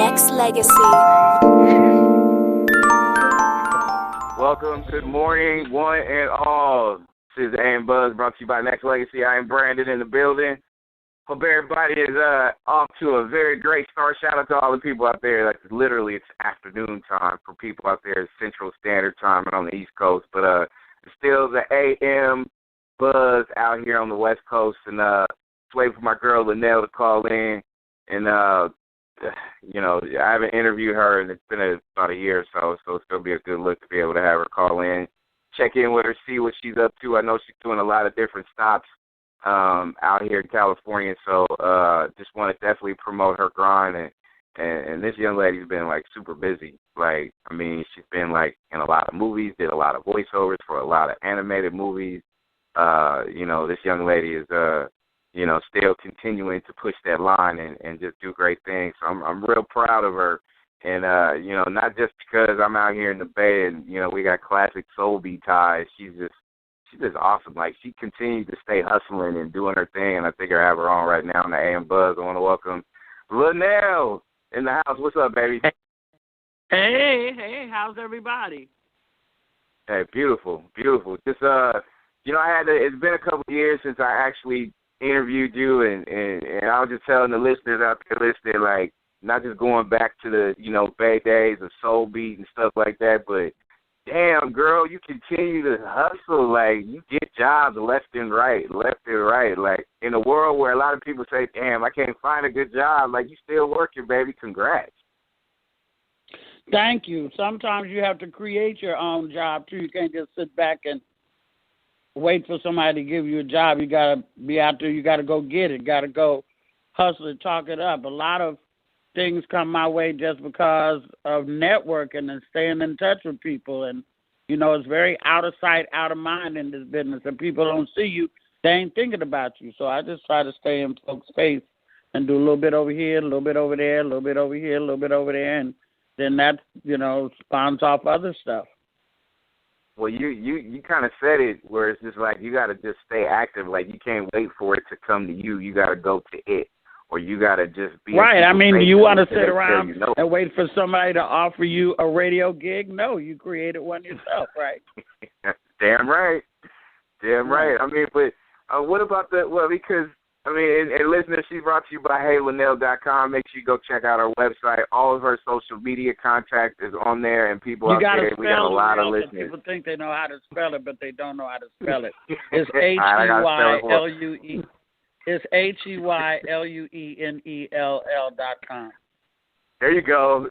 Nexxlegacy. Welcome, good morning, one and all. This is A and Buzz brought to you by Nexxlegacy. I am Brandon in the building. Hope everybody is off to a very great start. Shout out to all the people out there. Like literally, it's afternoon time for people out there. It's Central Standard Time and on the East Coast. But it's still the AM Buzz out here on the West Coast. And just waiting for my girl Lunelle to call in. And you know, I haven't interviewed her, and it's been about a year or so it's going to be a good look to be able to have her call in, check in with her, see what she's up to. I know she's doing a lot of different stops out here in California, so just want to definitely promote her grind. And this young lady's been, like, super busy. Like, I mean, she's been, like, in a lot of movies, did a lot of voiceovers for a lot of animated movies. You know, this young lady is you know, still continuing to push that line and just do great things. So I'm real proud of her. And, you know, not just because I'm out here in the Bay and, you know, we got classic soul beat ties. She's just awesome. Like, she continues to stay hustling and doing her thing, and I think I have her on right now on the AM Buzz. I want to welcome Lunelle in the house. What's up, baby? Hey, how's everybody? Hey, beautiful. Just, you know, it's been a couple of years since I actually interviewed you, and I was just telling the listeners out there listening, like, not just going back to the, you know, Bay days of soul beat and stuff like that, but damn, girl, you continue to hustle. Like, you get jobs left and right. Like, in a world where a lot of people say, damn, I can't find a good job, like, you still working, baby. Congrats. Thank you. Sometimes you have to create your own job, too. You can't just sit back and wait for somebody to give you a job. You got to be out there. You got to go get it. Got to go hustle and talk it up. A lot of things come my way just because of networking and staying in touch with people. And, you know, it's very out of sight, out of mind in this business. And people don't see you. They ain't thinking about you. So I just try to stay in folks' face and do a little bit over here, a little bit over there, a little bit over here, a little bit over there. And then that, you know, spawns off other stuff. Well, you kind of said it where it's just like you got to just stay active. Like, you can't wait for it to come to you. You got to go to it, or you got to just be. Right. I mean, do you want to sit around and wait for somebody to offer you a radio gig? No, you created one yourself, right? Damn right. I mean, but what about the, well, because, I mean, and listeners, she's brought to you by HeyLunelle.com. Make sure you go check out our website. All of her social media contact is on there, and people out there, we got a lot of listeners. People think they know how to spell it, but they don't know how to spell it. It's HEYLUE. It's HEYLUENELL.com. There you go.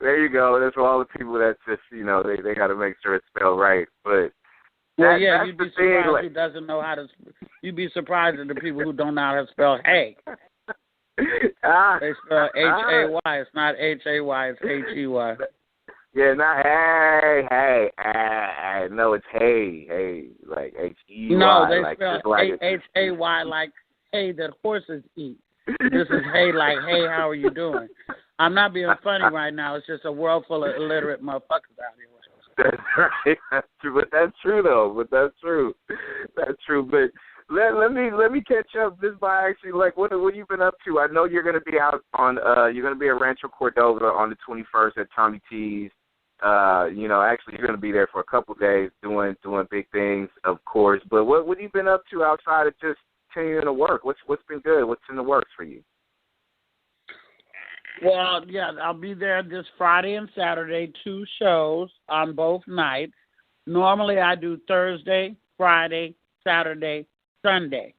That's for all the people that just, you know, they got to make sure it's spelled right. But well, yeah, you'd be surprised who doesn't know how to. You'd be surprised at the people who don't know how to spell hey. They spell H-A-Y. It's not H-A-Y. It's H-E-Y. Yeah, not hey. No, it's hey, like H-E-Y. No, they like, spell H-A-Y like hay that horses eat. This is hey like, hey, how are you doing? I'm not being funny right now. It's just a world full of illiterate motherfuckers out here. That's right. That's true. But that's true, though. But let me catch up just by actually, like, what have you been up to? I know you're going to be out on you're going to be at Rancho Cordova on the 21st at Tommy T's. You know, actually, you're going to be there for a couple of days doing big things, of course. But what have you been up to outside of just continuing to work? What's been good? What's in the works for you? Well, yeah, I'll be there this Friday and Saturday, 2 shows on both nights. Normally I do Thursday, Friday, Saturday, Sunday.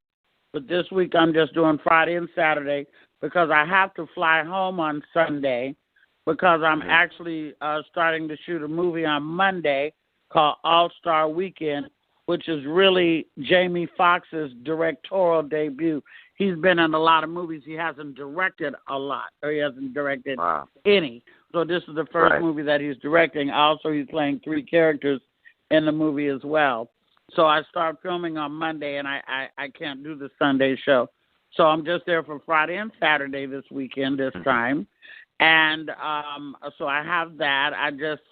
But this week I'm just doing Friday and Saturday because I have to fly home on Sunday because I'm actually starting to shoot a movie on Monday called All-Star Weekend, which is really Jamie Foxx's directorial debut. He's been in a lot of movies. He hasn't directed a lot, or he hasn't directed any. So this is the first movie that he's directing. Also, he's playing 3 characters in the movie as well. So I start filming on Monday, and I can't do the Sunday show. So I'm just there for Friday and Saturday this weekend this time. And so I have that. I just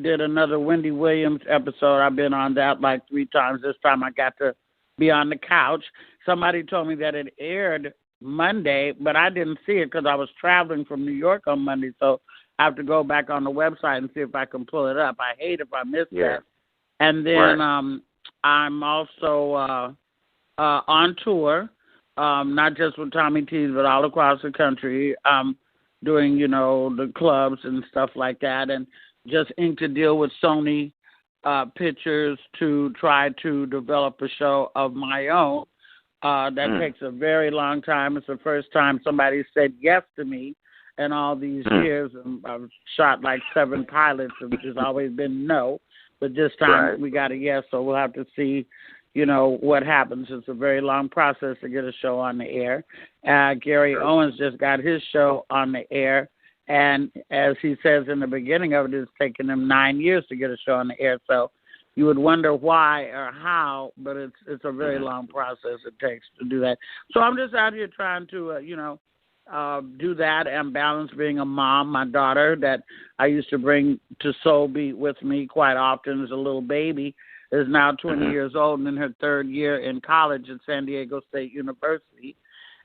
did another Wendy Williams episode. I've been on that like 3 times. This time I got to be on the couch. Somebody told me that it aired Monday, but I didn't see it because I was traveling from New York on Monday, so I have to go back on the website and see if I can pull it up. I hate if I miss that. And then I'm also on tour, not just with Tommy T's, but all across the country, doing, the clubs and stuff like that, and just inked a deal with Sony Pictures to try to develop a show of my own. That takes a very long time. It's the first time somebody said yes to me in all these years. And I've shot like 7 pilots, and there's always been no. But this time we got a yes, so we'll have to see, what happens. It's a very long process to get a show on the air. Gary Owens just got his show on the air, and as he says in the beginning of it, it's taken him 9 years to get a show on the air. So you would wonder why or how, but it's a very long process it takes to do that. So I'm just out here trying to, do that and balance being a mom. My daughter that I used to bring to Soul Beat with me quite often as a little baby is now 20 years old and in her 3rd year in college at San Diego State University.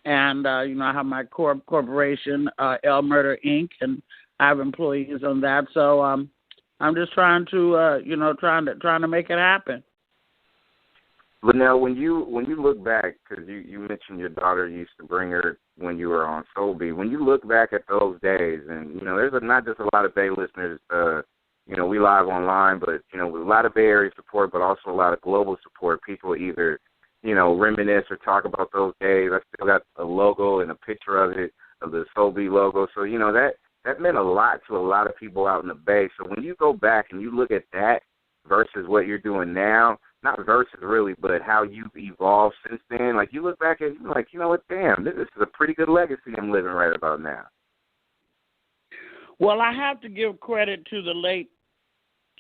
And, I have my corporation, L Murder Inc., and I have employees on that. So I'm just trying to, trying to make it happen. Lunelle, when you look back, because you mentioned your daughter used to bring her when you were on Soul Beat, when you look back at those days, and, there's not just a lot of Bay listeners, we live online, but, with a lot of Bay Area support, but also a lot of global support. People either, reminisce or talk about those days. I still got a logo and a picture of it, of the Soul Beat logo. So, that meant a lot to a lot of people out in the Bay. So when you go back and you look at that versus what you're doing now, not versus really, but how you've evolved since then, like you look back and you're like, damn, this is a pretty good legacy I'm living right about now. Well, I have to give credit to the late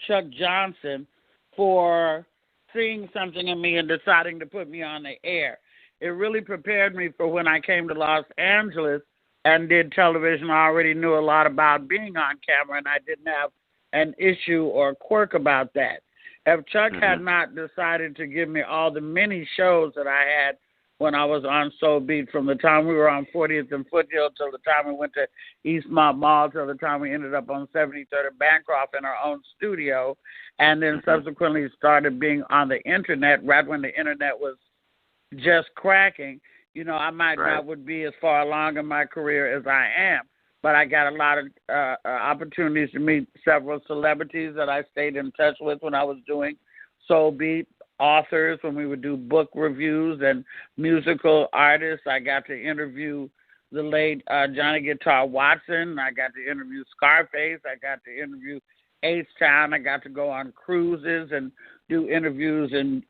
Chuck Johnson for seeing something in me and deciding to put me on the air. It really prepared me for when I came to Los Angeles and did television. I already knew a lot about being on camera, and I didn't have an issue or quirk about that. If Chuck had not decided to give me all the many shows that I had when I was on Soul Beat, from the time we were on 40th and Foothill till the time we went to Eastmont Mall till the time we ended up on 73rd and Bancroft in our own studio, and then subsequently started being on the Internet right when the Internet was just cracking, I might not would be as far along in my career as I am. But I got a lot of opportunities to meet several celebrities that I stayed in touch with when I was doing Soul Beat, authors when we would do book reviews, and musical artists. I got to interview the late Johnny Guitar Watson. I got to interview Scarface. I got to interview H-Town. I got to go on cruises and do interviews in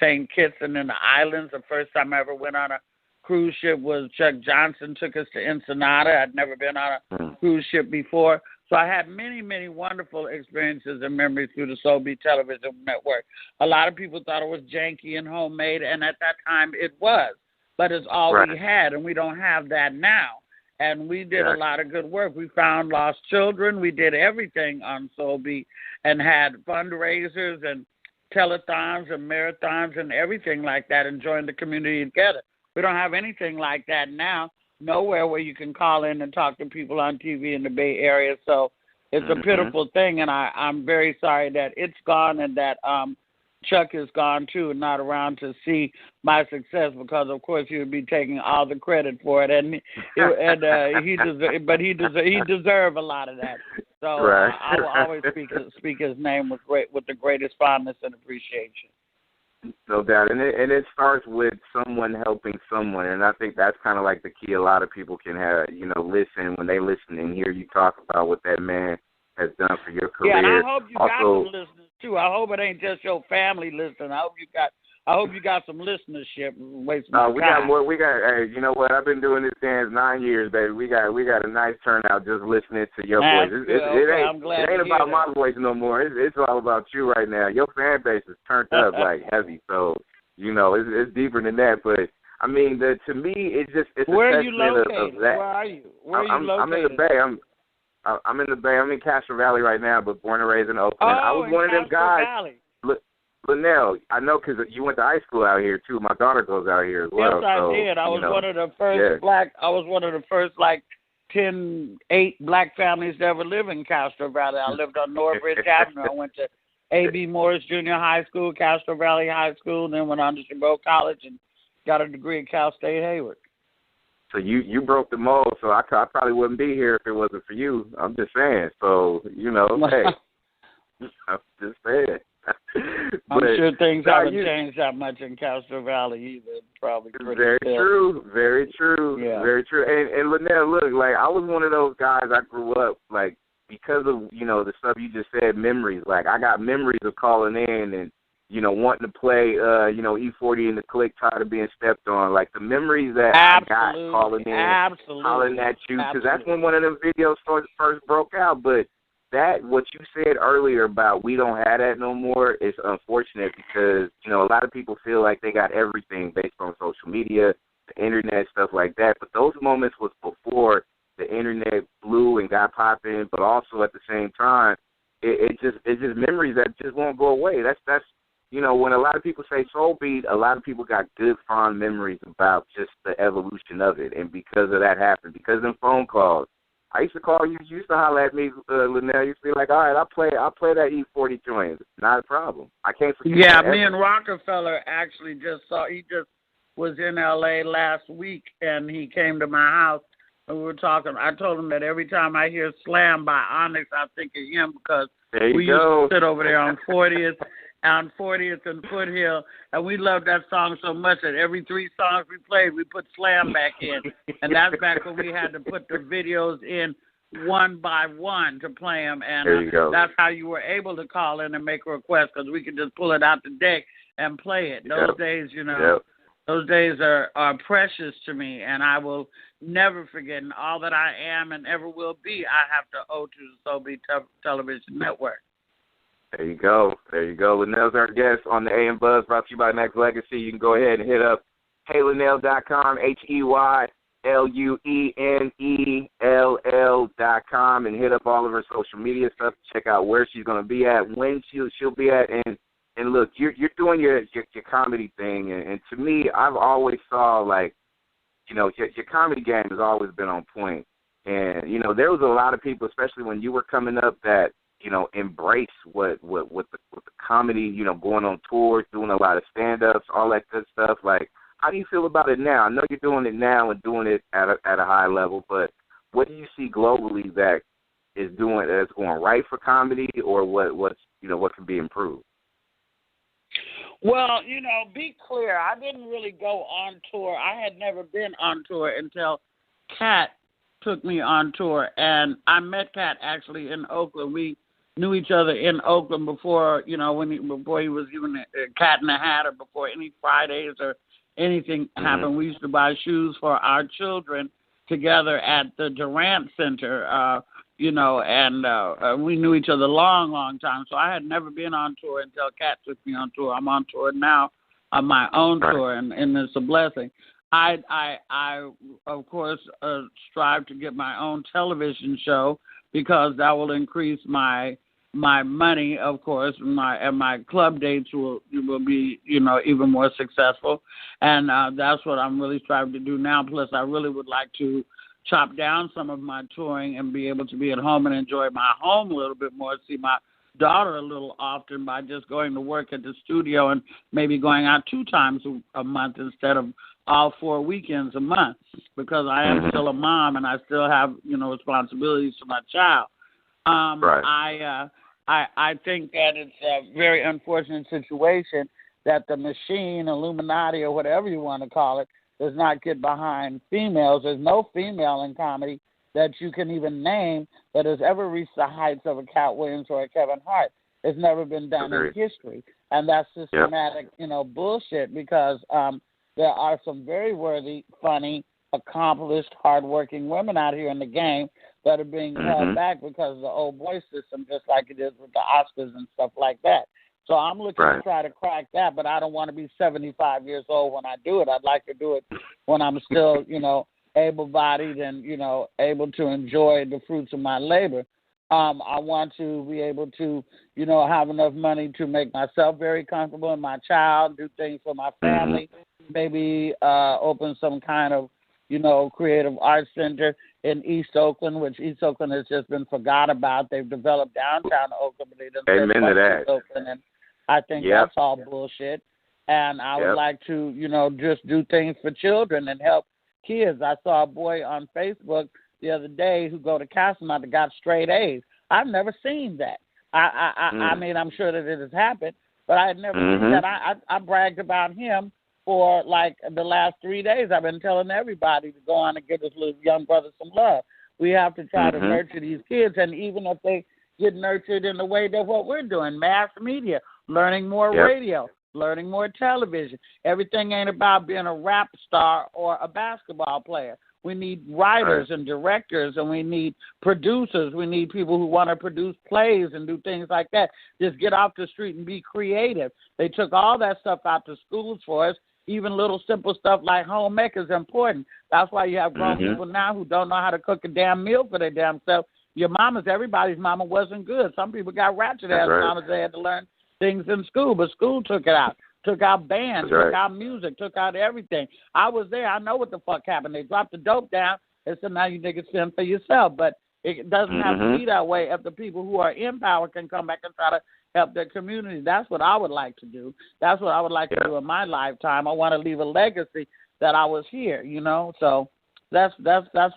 St. Kitts and in the islands. The first time I ever went on a cruise ship was Chuck Johnson took us to Ensenada. I'd never been on a cruise ship before. So I had many, many wonderful experiences and memories through the Soul Beat Television Network. A lot of people thought it was janky and homemade, and at that time it was. But it's all we had, and we don't have that now. And we did a lot of good work. We found lost children. We did everything on Soul Beat and had fundraisers and telethons and marathons and everything like that and joined the community together. We don't have anything like that now, nowhere where you can call in and talk to people on TV in the Bay Area. So it's a pitiful thing, and I'm very sorry that it's gone and that Chuck is gone too and not around to see my success, because of course he would be taking all the credit for it, and he deserved a lot of that. So I will always speak his name with the greatest fondness and appreciation. No doubt, and it starts with someone helping someone, and I think that's kind of like the key. A lot of people can have, listen when they listen and hear you talk about what that man has done for your career. Yeah, and I hope you got some listeners too. I hope it ain't just your family listening. I hope you got some listenership. We got more. Hey, you know what? I've been doing this dance 9 years, baby. We got a nice turnout just listening to your voice. It ain't about my voice no more. It's all about you right now. Your fan base is turned up like heavy, so it's deeper than that. But I mean, to me, it's Where a are you testament located? of that. Where are you? Where are you located? I'm in the Bay. I'm in the Bay. I'm in Castro Valley right now, but born and raised in Oakland. I was one of them guys. Valley. Lunelle, I know because you went to high school out here too. My daughter goes out here as well. Yes, I did. I was one of the first I was one of the first 8 black families to ever live in Castro Valley. I lived on Northbridge Avenue. I went to A.B. Morris Junior High School, Castro Valley High School, then went on to Chabot College and got a degree at Cal State Hayward. So you broke the mold, so I probably wouldn't be here if it wasn't for you. I'm just saying. So, hey, I'm just saying. I'm sure things haven't changed that much in Castro Valley either. Probably pretty very still. true, very true, very true. And Lunelle, look, I was one of those guys. I grew up because of the stuff you just said, memories. I got memories of calling in and wanting to play E40 in the click, tired of being stepped on. The memories that I got calling in, hollering at you, because that's when one of them videos first broke out. But what you said earlier about we don't have that no more is unfortunate because, a lot of people feel like they got everything based on social media, the internet, stuff like that. But those moments was before the internet blew and got popping, but also at the same time, it's just memories that just won't go away. That's when a lot of people say soul beat, a lot of people got good, fond memories about just the evolution of it. And because of that happened, because of them phone calls, I used to call you. You used to holler at me, Lunelle. You used to be like, all right, I'll play that E40 joint. Not a problem. I can't forget. Yeah, me and Rockefeller actually he just was in L.A. last week, and he came to my house, and we were talking. I told him that every time I hear Slam by Onyx, I think of him because we used to sit over there on 40th and Foothill, and we loved that song so much that every 3 songs we played, we put Slam back in. And that's back when we had to put the videos in one by one to play them. And that's how you were able to call in and make a request because we could just pull it out the deck and play it. Those days, those days are precious to me, and I will never forget. And all that I am and ever will be, I have to owe to the Soul Beat Television Network. There you go. Lunelle's our guest on the AM Buzz, brought to you by Nexxlegacy. You can go ahead and hit up heylunelle.com, HEYLUNELL.com, and hit up all of her social media stuff. Check out where she's going to be at, when she'll be at, and look, you're doing your comedy thing, and to me, I've always saw your comedy game has always been on point, and there was a lot of people, especially when you were coming up, that embrace what the comedy, going on tours, doing a lot of stand-ups, all that good stuff. How do you feel about it now? I know you're doing it now and doing it at a high level, but what do you see globally that's going right for comedy, or what can be improved? Well, be clear. I didn't really go on tour. I had never been on tour until Kat took me on tour, and I met Kat actually in Oakland. We knew each other in Oakland before, before he was even a Cat in the Hat, or before any Fridays or anything happened. We used to buy shoes for our children together at the Durant Center, and we knew each other a long, long time. So I had never been on tour until Cat took me on tour. I'm on tour now on my own tour, and it's a blessing. I of course, strive to get my own television show because that will increase my money, of course, and my club dates will be, even more successful. And that's what I'm really striving to do now. Plus, I really would like to chop down some of my touring and be able to be at home and enjoy my home a little bit more, see my daughter a little often by just going to work at the studio and maybe going out 2 times a month instead of all 4 weekends a month, because I am still a mom and I still have, responsibilities to my child. I think that it's a very unfortunate situation that the machine, Illuminati, or whatever you want to call it, does not get behind females. There's no female in comedy that you can even name that has ever reached the heights of a Cat Williams or a Kevin Hart. It's never been done in history. And that's systematic, bullshit, because there are some very worthy, funny, accomplished, hardworking women out here in the game that are being held back because of the old boy system, just like it is with the Oscars and stuff like that. So I'm looking to try to crack that, but I don't want to be 75 years old when I do it. I'd like to do it when I'm still, able-bodied and, able to enjoy the fruits of my labor. I want to be able to, have enough money to make myself very comfortable and my child, do things for my family, maybe open some kind of, creative arts center in East Oakland, which East Oakland has just been forgot about. They've developed downtown Oakland, but they didn't Amen to that. East Oakland, and I think that's all bullshit. And I would like to, just do things for children and help kids. I saw a boy on Facebook the other day who go to Castlemont that got straight A's. I've never seen that. I mean, I'm sure that it has happened, but I had never seen that. I bragged about him for like the last 3 days. I've been telling everybody to go on and give this little young brother some love. We have to try to nurture these kids, and even if they get nurtured in the way that what we're doing, mass media, learning more radio, learning more television. Everything ain't about being a rap star or a basketball player. We need writers and directors, and we need producers. We need people who want to produce plays and do things like that. Just get off the street and be creative. They took all that stuff out to schools for us. Even little simple stuff like home ec is important. That's why you have grown people now who don't know how to cook a damn meal for their damn self. Your mamas, everybody's mama wasn't good. Some people got ratchet-ass mamas. They had to learn things in school, but school took it out. Took out bands, took out music, took out everything. I was there. I know what the fuck happened. They dropped the dope down and said, now you niggas fend for yourself. But it doesn't have to be that way if the people who are in power can come back and try to help their community. That's what I would like to do. That's what I would like to do in my lifetime. I want to leave a legacy that I was here, So that's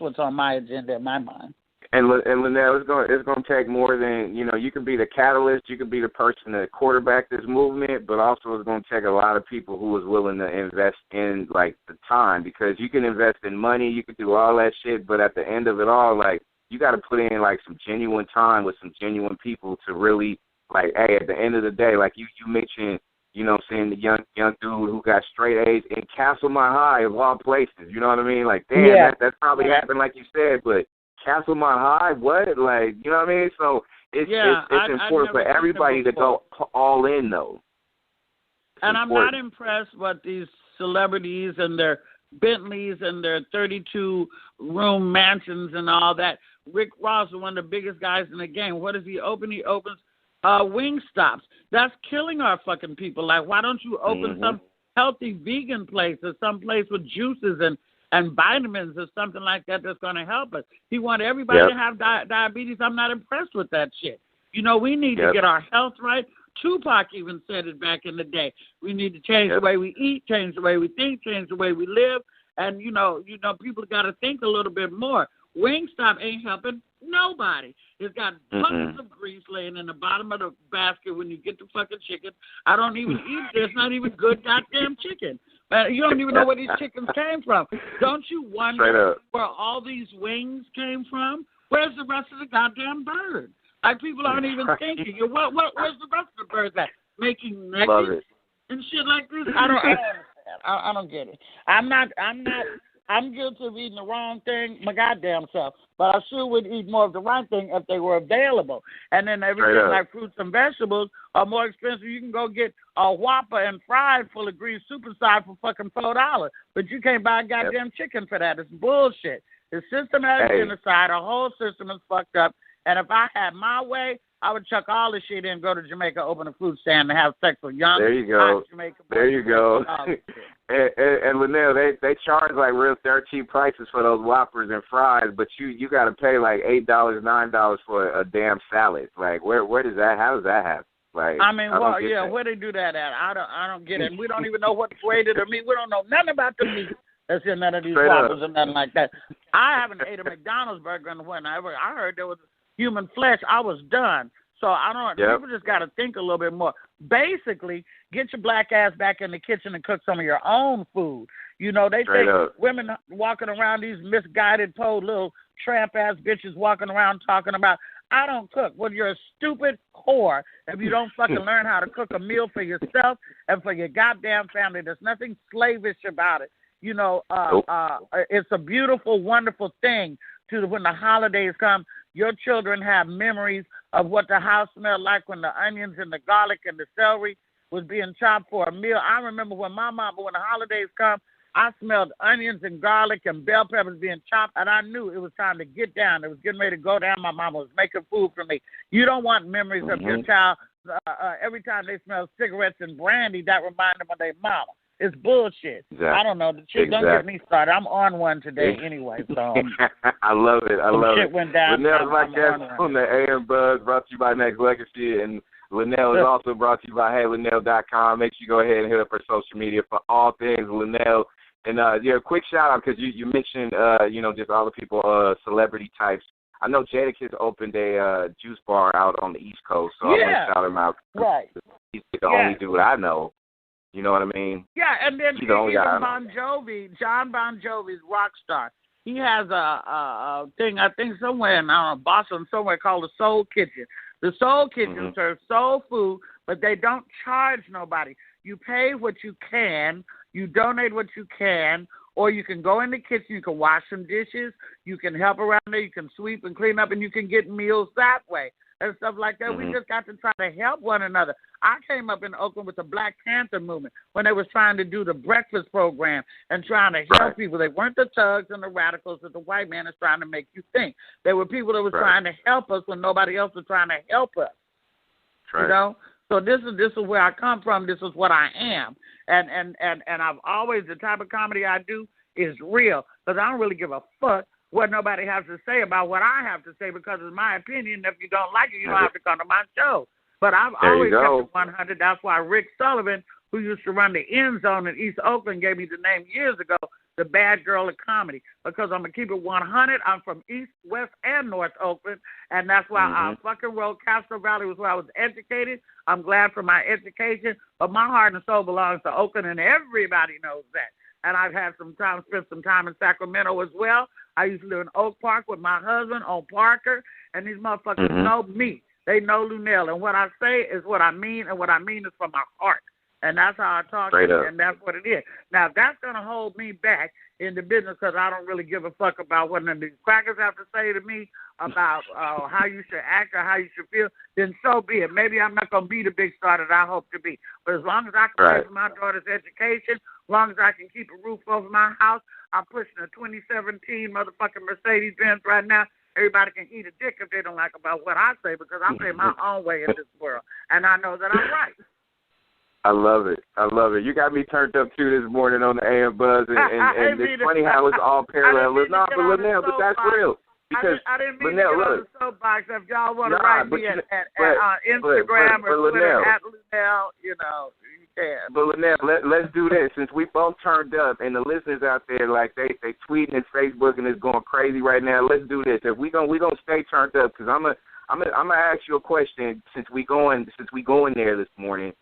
what's on my agenda in my mind. And Lunelle, it's going to take more than, you can be the catalyst, you can be the person that quarterback this movement, but also it's going to take a lot of people who is willing to invest in, like, the time, because you can invest in money, you can do all that shit, but at the end of it all, like, you got to put in, like, some genuine time with some genuine people to really, like, hey, at the end of the day, like you mentioned, the young dude who got straight A's in Castlemont High of all places, you know what I mean? Like, damn, that's probably happened like you said, but Castlemont High, what? Like, you know what I mean? So it's important for everybody to go all in, though. And I'm not impressed with these celebrities and their Bentleys and their 32-room mansions and all that. Rick Ross is one of the biggest guys in the game. What does he open? He opens Wingstops. That's killing our fucking people. Like, why don't you open some healthy vegan place or some place with juices and vitamins or something like that that's going to help us? He wants everybody to have diabetes. I'm not impressed with that shit. We need to get our health right. Tupac even said it back in the day. We need to change the way we eat, change the way we think, change the way we live. And, people got to think a little bit more. Wingstop ain't helping nobody. It's got buckets of grease laying in the bottom of the basket when you get the fucking chicken. I don't even eat it. It's not even good goddamn chicken. You don't even know where these chickens came from. Don't you wonder where all these wings came from? Where's the rest of the goddamn bird? Like, people aren't even thinking. Where's the rest of the birds at? Making nuggets and shit like this? I don't understand. I don't get it. I'm guilty of eating the wrong thing my goddamn self, but I sure would eat more of the right thing if they were available. And then everything like fruits and vegetables are more expensive. You can go get a Whopper and fried full of grease superside for fucking $4, but you can't buy a goddamn chicken for that. It's bullshit. The systematic genocide, our whole system is fucked up. And if I had my way, I would chuck all the shit in and go to Jamaica, open a food stand, and have sex with young Jamaican boys. There you go. And Lunelle, they charge like real dirt cheap prices for those Whoppers and fries, but you got to pay like $8, $9 for a damn salad. Like, where does that? How does that happen? Like, I mean, where they do that at? I don't get it. We don't even know what's rated or meat. We don't know nothing about the meat that's in none of these Whoppers and nothing like that. I haven't ate a McDonald's burger in whenever I heard there was human flesh. I was done. So I don't. People just got to think a little bit more. Basically, get your black ass back in the kitchen and cook some of your own food. They think women walking around, these misguided, little tramp ass bitches walking around talking about, I don't cook. Well, you're a stupid whore if you don't fucking learn how to cook a meal for yourself and for your goddamn family. There's nothing slavish about it. It's a beautiful, wonderful thing when the holidays come. Your children have memories of what the house smelled like when the onions and the garlic and the celery was being chopped for a meal. I remember when my mama, when the holidays come, I smelled onions and garlic and bell peppers being chopped, and I knew it was time to get down. It was getting ready to go down. My mama was making food for me. You don't want memories of your child. Every time they smell cigarettes and brandy, that reminds them of their mama. It's bullshit. Exactly. I don't know. The shit don't get me started. I'm on one today anyway. So I love it. I love shit it. Went down. Lunelle, my guest on the AM Buzz, brought to you by Nexxlegacy, and Lunelle is also brought to you by HeyLunelle.com. Make sure you go ahead and hit up her social media for all things Lunelle. And quick shout out because you mentioned just all the people, celebrity types. I know Jadakiss opened a juice bar out on the East Coast, so I want to shout him out. Right. He's the only dude I know. You know what I mean? Yeah, and then even Bon Jovi, John Bon Jovi's rock star. He has a thing, I think somewhere in Boston, somewhere called the Soul Kitchen. The Soul Kitchen serves soul food, but they don't charge nobody. You pay what you can, you donate what you can, or you can go in the kitchen, you can wash some dishes, you can help around there, you can sweep and clean up, and you can get meals that way and stuff like that. We just got to try to help one another. I came up in Oakland with the Black Panther movement when they was trying to do the breakfast program and trying to help people. They weren't the thugs and the radicals that the white man is trying to make you think. They were people that was trying to help us when nobody else was trying to help us. You know? So this is where I come from. This is what I am. And I've always, the type of comedy I do is real because I don't really give a fuck what nobody has to say about what I have to say because it's my opinion. If you don't like it, you don't have to come to my show. But I've always kept it 100. That's why Rick Sullivan, who used to run the End Zone in East Oakland, gave me the name years ago, the Bad Girl of Comedy, because I'm going to keep it 100. I'm from East, West, and North Oakland, and that's why I fucking wrote Castro Valley was where I was educated. I'm glad for my education, but my heart and soul belongs to Oakland, and everybody knows that. And I've had spent some time in Sacramento as well. I used to live in Oak Park with my husband on Parker, and these motherfuckers know me. They know Lunelle, and what I say is what I mean, and what I mean is from my heart. And that's how I talk to you, and that's what it is. Now, if that's going to hold me back in the business because I don't really give a fuck about what none of these crackers have to say to me about how you should act or how you should feel, then so be it. Maybe I'm not going to be the big star that I hope to be. But as long as I can pay for my daughter's education, as long as I can keep a roof over my house, I'm pushing a 2017 motherfucking Mercedes-Benz right now. Everybody can eat a dick if they don't like about what I say because I play my own way in this world. And I know that I'm right. I love it. I love it. You got me turned up, too, this morning on the AM Buzz, and it's funny how it's all parallel. No, but Lunelle, but that's real. Because I didn't mean Lunelle, to get on the soapbox. If y'all want to write me at Instagram or Twitter at Lunelle, you can. But Lunelle, let's do this. Since we both turned up and the listeners out there, like, they tweeting and Facebook and it's going crazy right now, let's do this. If we gonna stay turned up, because I'm gonna ask you a question since we going there this morning.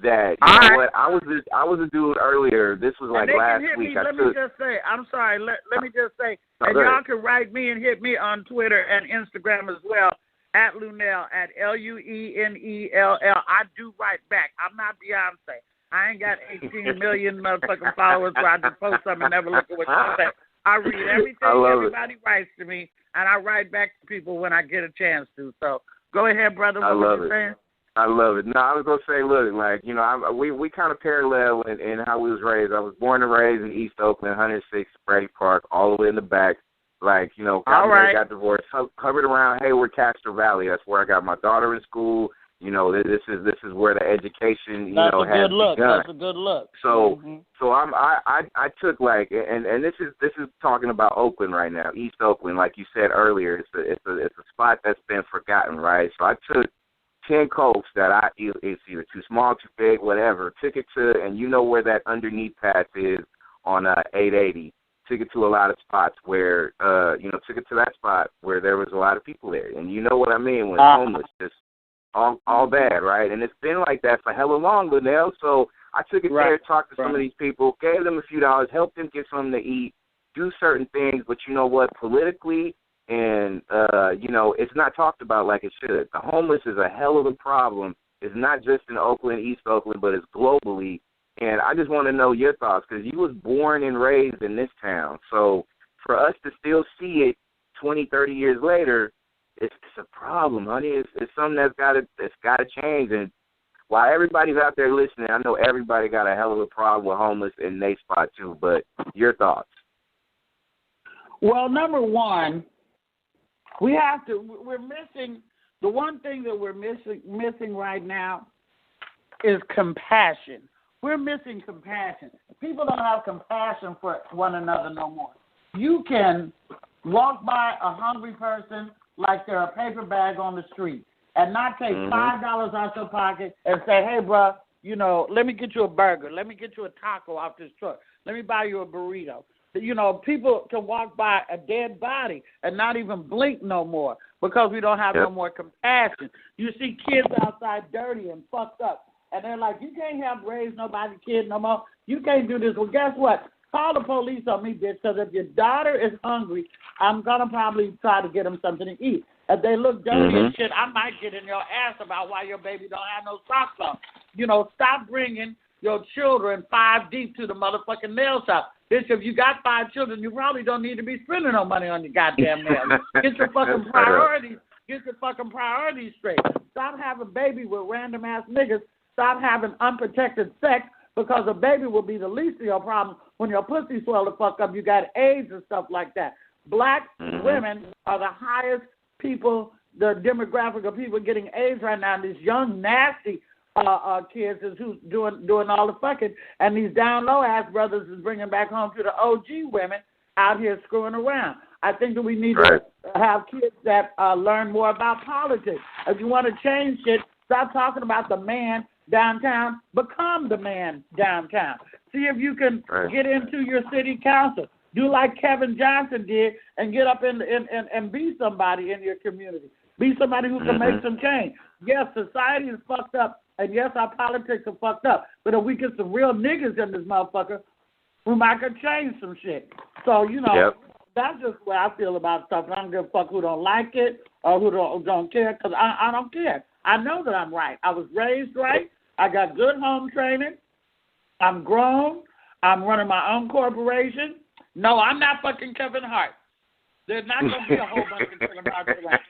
That you know what, I was a dude earlier. This was like last week. Let me just say, I'm sorry. Let me just say, and y'all can write me and hit me on Twitter and Instagram as well at Lunelle at LUENELL. I do write back. I'm not Beyonce. I ain't got 18 million motherfucking followers where I just post something and never look at what you say. I read everything everybody writes to me, and I write back to people when I get a chance to. So go ahead, brother. What were you saying? I love it. No, I was going to say, look, like, we kind of parallel in how we was raised. I was born and raised in East Oakland, 106 Brady Park, all the way in the back. Like, got divorced, covered around Hayward, Castro Valley. That's where I got my daughter in school. This is where the education, That's a has good look. begun. That's a good look. So, I took like, and this is talking about Oakland right now, East Oakland, like you said earlier. It's a spot that's been forgotten, right? So I took 10 Cokes that it's either too small, too big, whatever. Took it to, and you know where that underneath path is on 880. Took it to a lot of spots where, took it to that spot where there was a lot of people there. And you know what I mean when homeless, just all bad, right? And it's been like that for hella long, Lunelle. So I took it there, talked to some of these people, gave them a few dollars, helped them get something to eat, do certain things. But you know what, politically, and, it's not talked about like it should. The homeless is a hell of a problem. It's not just in Oakland, East Oakland, but it's globally. And I just want to know your thoughts because you was born and raised in this town. So for us to still see it 20, 30 years later, it's a problem, honey. It's something that's got to change. And while everybody's out there listening, I know everybody got a hell of a problem with homeless in their spot too. But your thoughts? Well, number one, we're missing, the one thing that we're missing right now is compassion. We're missing compassion. People don't have compassion for one another no more. You can walk by a hungry person like they're a paper bag on the street and not take $5 out your pocket and say, hey, bro, you know, let me get you a burger. Let me get you a taco off this truck. Let me buy you a burrito. You know, people can walk by a dead body and not even blink no more because we don't have no more compassion. You see kids outside dirty and fucked up, and they're like, you can't help raise nobody's kid no more. You can't do this. Well, guess what? Call the police on me, bitch, because if your daughter is hungry, I'm going to probably try to get them something to eat. If they look dirty and shit, I might get in your ass about why your baby don't have no socks on. You know, stop bringing your children 5 deep to the motherfucking nail shop. Bitch, if you got 5 children, you probably don't need to be spending no money on your goddamn nails. Get your fucking priorities. Get your fucking priorities straight. Stop having baby with random ass niggas. Stop having unprotected sex because a baby will be the least of your problems when your pussy swell the fuck up. You got AIDS and stuff like that. Black women are the highest people, the demographic of people getting AIDS right now. And these young nasty kids is who's doing all the fucking, and these down low ass brothers is bringing back home to the OG women out here screwing around. I think that we need to have kids that learn more about politics. If you want to change shit, stop talking about the man downtown. Become the man downtown. See if you can get into your city council. Do like Kevin Johnson did and get up and be somebody in your community. Be somebody who can make some change. Yes, society is fucked up, and yes, our politics are fucked up. But if we get some real niggas in this motherfucker, we might could change some shit. So, you know, that's just the way I feel about stuff. I don't give a fuck who don't like it or who don't care, because I don't care. I know that I'm right. I was raised right. I got good home training. I'm grown. I'm running my own corporation. No, I'm not fucking Kevin Hart. There's not going to be a whole bunch of Kevin Hart around.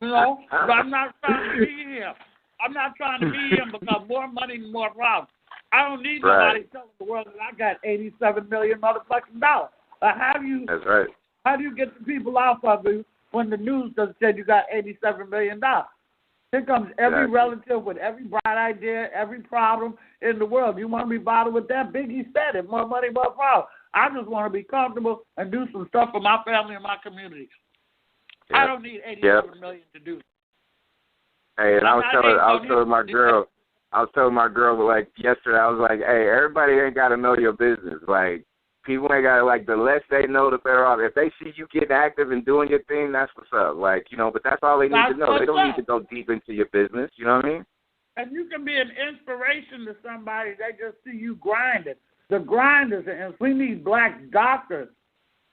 You know, but I'm not trying to be him. I'm not trying to be him because more money, more problems. I don't need nobody telling the world that I got $87 million motherfucking dollars. How do you get the people off of you when the news just said you got $87 million? Here comes every relative with every bright idea, every problem in the world. You want to be bothered with that? Biggie said it, more money, more problems. I just want to be comfortable and do some stuff for my family and my community. I don't need $87 million to do. Hey, and I was telling my girl, like, yesterday, I was like, hey, everybody ain't got to know your business. Like, people ain't got to, like, the less they know, the better off. If they see you getting active and doing your thing, that's what's up. Like, you know, but that's all they need to know. They don't need to go deep into your business. You know what I mean? And you can be an inspiration to somebody. They just see you grinding. The grinders, and we need black doctors.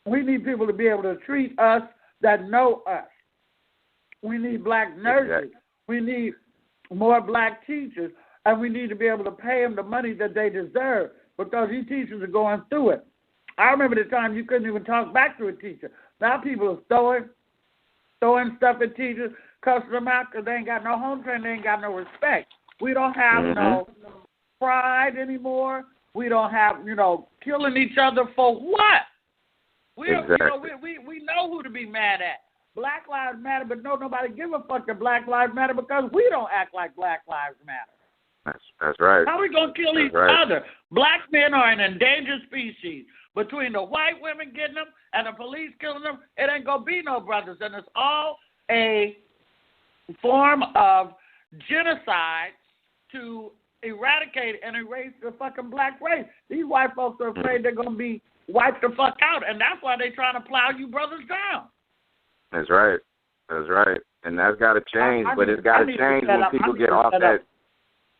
We need people to be able to treat us that know us. We need black nurses. We need more black teachers, and we need to be able to pay them the money that they deserve because these teachers are going through it. I remember the time you couldn't even talk back to a teacher. Now people are throwing stuff at teachers, cussing them out because they ain't got no home training, they ain't got no respect. We don't have no pride anymore. We don't have, you know, killing each other for what? We you know, we know who to be mad at. Black Lives Matter, but nobody give a fuck that Black Lives Matter because we don't act like Black Lives Matter. That's right. How are we going to kill each other? Black men are an endangered species. Between the white women getting them and the police killing them, it ain't going to be no brothers. And it's all a form of genocide to eradicate and erase the fucking black race. These white folks are afraid they're going to be wiped the fuck out, and that's why they're trying to plow you brothers down. That's right. And that's got to change, but it's got to change when people get off that.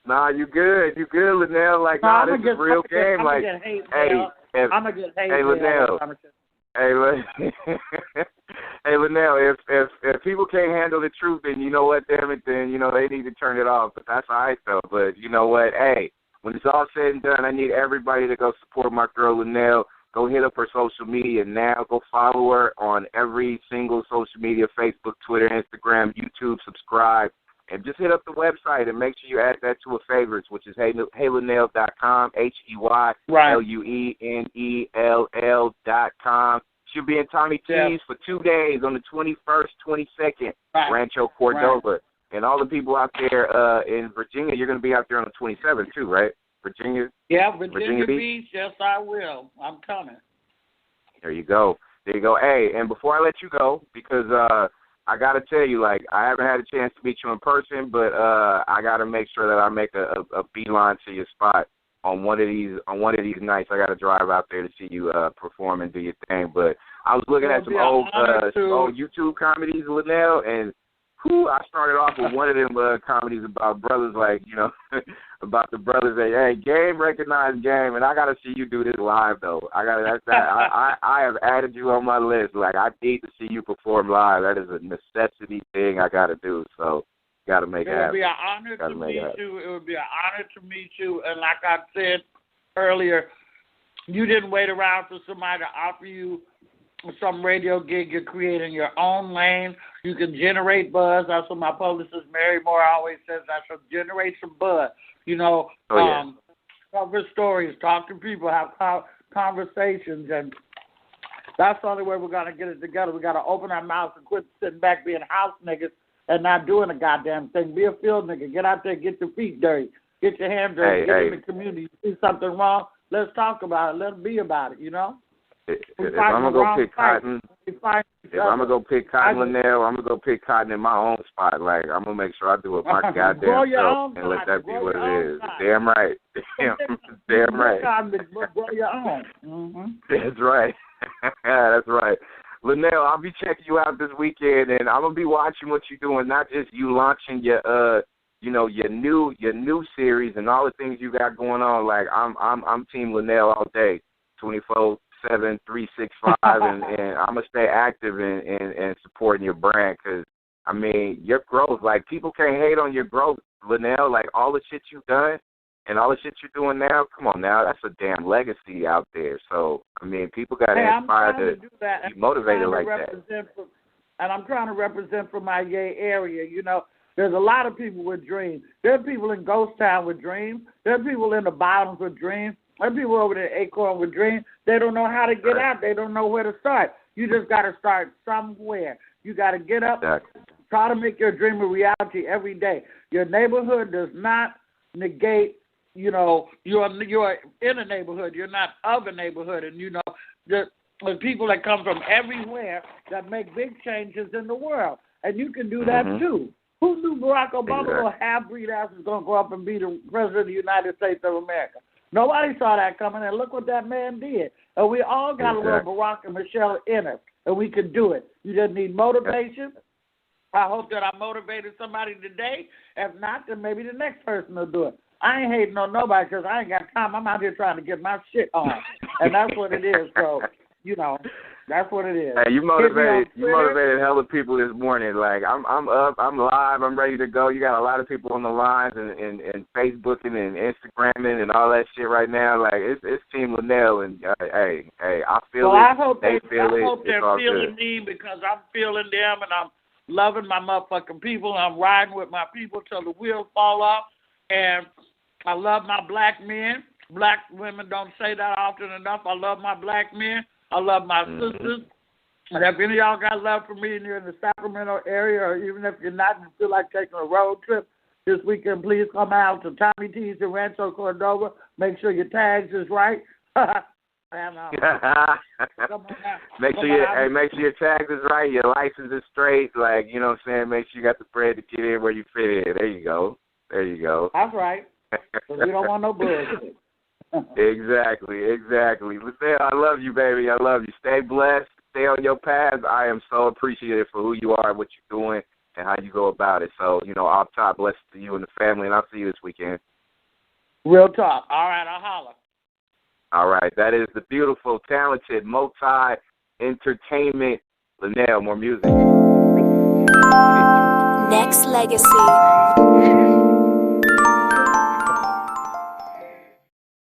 Nah, you good, Lunelle. Like, nah, this is real game. Like, I'm going to get hate. Hey, Lunelle. Hey, Lunelle, if people can't handle the truth, then you know what, damn it, then, you know, they need to turn it off. But that's all right, though. But you know what, hey, when it's all said and done, I need everybody to go support my girl, Lunelle. Go hit up her social media now. Go follow her on every single social media, Facebook, Twitter, Instagram, YouTube. Subscribe. And just hit up the website and make sure you add that to a favorites, which is heylunelle.com, HEYLUNELL.com. She'll be in Tommy T's for 2 days on the 21st, 22nd, Rancho Cordova. Right. And all the people out there in Virginia, you're going to be out there on the 27th too, right? Virginia? Yeah, Virginia Beach. Yes, I will. I'm coming. There you go. There you go. Hey, and before I let you go, because I got to tell you, like, I haven't had a chance to meet you in person, but I got to make sure that I make a beeline to your spot on one of these nights. I got to drive out there to see you perform and do your thing. But I was looking at some old YouTube comedies, Lunelle, and I started off with one of them comedies about brothers, like, you know, about the brothers that, hey, game recognized game, and I got to see you do this live, though. I have added you on my list. Like, I need to see you perform live. That is a necessity thing I got to do, so got to make it happen. It would be an honor to meet you. It would be an honor to meet you, and like I said earlier, you didn't wait around for somebody to offer you some radio gig. You're creating your own lane. You can generate buzz. That's what my publicist Mary Moore always says. I should generate some buzz. You know, cover stories, talk to people, have conversations, and that's the only way we're going to get it together. We got to open our mouths and quit sitting back being house niggas and not doing a goddamn thing. Be a field nigga. Get out there, get your feet dirty, get your hands dirty, get in the community. You see something wrong, let's talk about it. Let's be about it, you know? If I'm going to go pick cotton, Lunelle, I'm going to go pick cotton in my own spot. Like, I'm going to make sure I do it my goddamn self and let that be what it is. Damn right. Damn right. Grow your own. Mm-hmm. That's right. That's right. Lunelle, I'll be checking you out this weekend, and I'm going to be watching what you're doing, not just you launching your your new series and all the things you got going on. Like, I'm Team Lunelle all day, 24/7, 365, and I'm gonna stay active and supporting your brand, because I mean, your growth, like, people can't hate on your growth, Lunelle. Like, all the shit you've done and all the shit you're doing now, come on now, that's a damn legacy out there. So I mean, people got inspired to be motivated like that. And I'm trying to represent for my Yay area. You know, there's a lot of people with dreams. There are people in Ghost Town with dreams. There are people in the Bottoms with dreams. There are people over there at Acorn with dreams. They don't know how to get out. They don't know where to start. You just got to start somewhere. You got to get up, try to make your dream a reality every day. Your neighborhood does not negate, you know, you're in a neighborhood. You're not of a neighborhood. And, you know, there's people that come from everywhere that make big changes in the world. And you can do that, too. Who knew Barack Obama, little half-breed ass, was going to grow up and be the president of the United States of America? Nobody saw that coming, and look what that man did. And we all got a little Barack and Michelle in us, and we can do it. You just need motivation. I hope that I motivated somebody today. If not, then maybe the next person will do it. I ain't hating on nobody because I ain't got time. I'm out here trying to get my shit on, and that's what it is. So, you know, that's what it is. Hey, you motivated hella people this morning. Like, I'm up, I'm live, I'm ready to go. You got a lot of people on the lines and Facebooking and Instagramming and all that shit right now. Like, it's Team Lunelle, and hey, I feel it. I hope they feel it. I hope they're feeling me, because I'm feeling them, and I'm loving my motherfucking people. I'm riding with my people till the wheels fall off, and I love my black men. Black women don't say that often enough. I love my black men. I love my sisters. And if any of y'all got love for me and you're in the Sacramento area, or even if you're not and feel like taking a road trip this weekend, please come out to Tommy T's in Rancho Cordova. Make sure your tags is right. And, make sure your tags is right, your license is straight. Like, you know what I'm saying? Make sure you got the bread to get in where you fit in. There you go. That's right. We don't want no bullshit. Exactly. Lunelle, I love you, baby. I love you. Stay blessed. Stay on your path. I am so appreciative for who you are and what you're doing and how you go about it. So, you know, off top, blessed to you and the family, and I'll see you this weekend. Real talk. All right, I'll holler. All right. That is the beautiful, talented, multi-entertainment Lunelle. More music. Nexxlegacy.